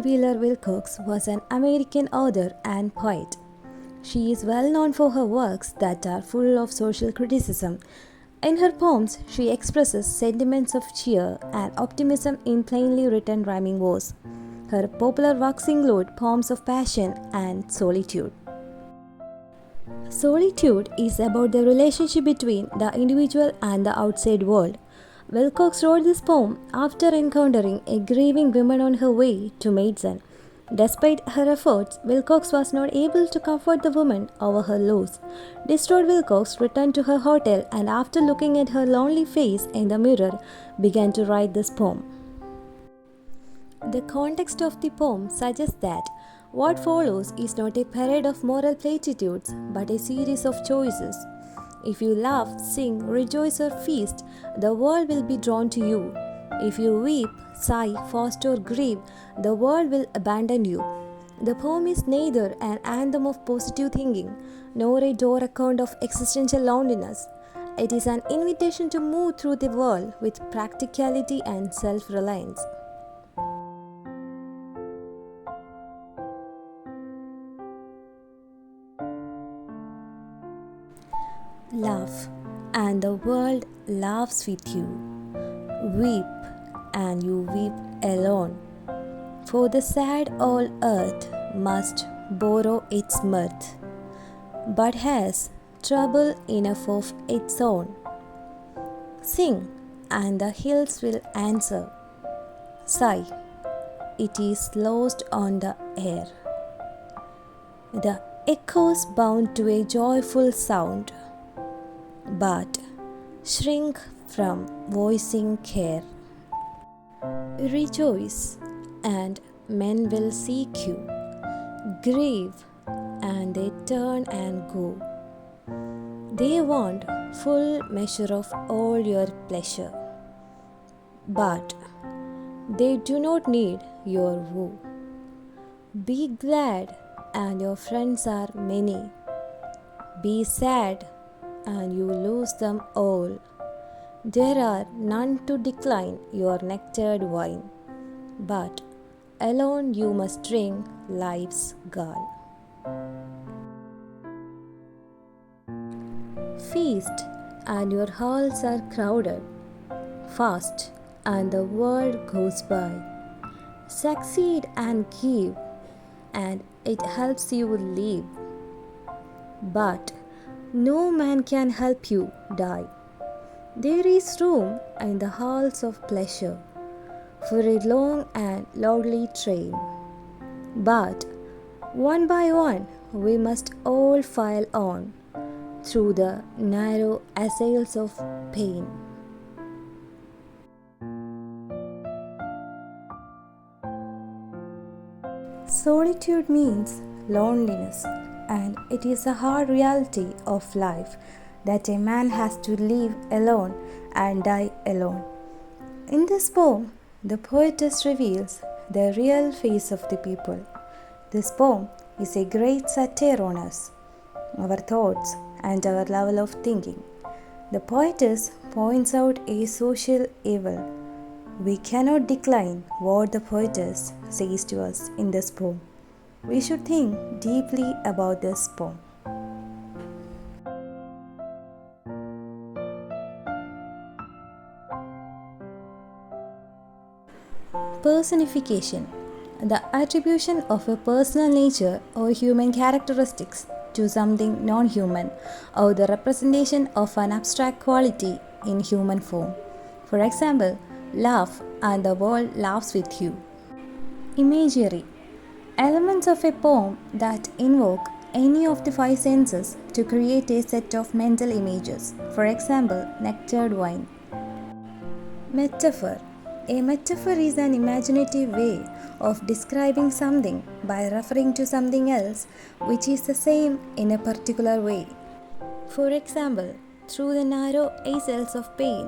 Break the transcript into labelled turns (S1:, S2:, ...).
S1: Wheeler Wilcox was an American author and poet. She is well known for her works that are full of social criticism. In her poems, she expresses sentiments of cheer and optimism in plainly written rhyming verse. Her popular works include poems of passion and solitude. Solitude is about the relationship between the individual and the outside world. Wilcox wrote this poem after encountering a grieving woman on her way to Maidsen. Despite her efforts, Wilcox was not able to comfort the woman over her loss. Distraught, Wilcox returned to her hotel and, after looking at her lonely face in the mirror, began to write this poem. The context of the poem suggests that what follows is not a parade of moral platitudes but a series of choices. If you laugh, sing, rejoice, or feast, the world will be drawn to you. If you weep, sigh, fast, or grieve, the world will abandon you. The poem is neither an anthem of positive thinking nor a door account of existential loneliness. It is an invitation to move through the world with practicality and self-reliance. Laugh, and the world laughs with you. Weep, and you weep alone. For the sad old earth must borrow its mirth, but has trouble enough of its own. Sing, and the hills will answer. Sigh, it is lost on the air. The echoes bound to a joyful sound, but shrink from voicing care. Rejoice, and men will seek you. Grieve, and they turn and go. They want full measure of all your pleasure, but they do not need your woe. Be glad, and your friends are many. Be sad, and you lose them all. There are none to decline your nectared wine, but alone you must drink life's gall. Feast, and your halls are crowded. Fast, and the world goes by. Succeed and give, and it helps you live. But no man can help you die. There is room in the halls of pleasure for a long and lordly train. But one by one we must all file on through the narrow aisles of pain. Solitude means loneliness, and it is a hard reality of life that a man has to live alone and die alone. In this poem, the poetess reveals the real face of the people. This poem is a great satire on us, our thoughts, and our level of thinking. The poetess points out a social evil. We cannot decline what the poetess says to us in this poem. We should think deeply about this poem. Personification: the attribution of a personal nature or human characteristics to something non-human, or the representation of an abstract quality in human form. For example, laugh, and the world laughs with you. Imagery: elements of a poem that invoke any of the five senses to create a set of mental images. For example, nectared wine. Metaphor: a metaphor is an imaginative way of describing something by referring to something else which is the same in a particular way. For example, through the narrow aisles of pain,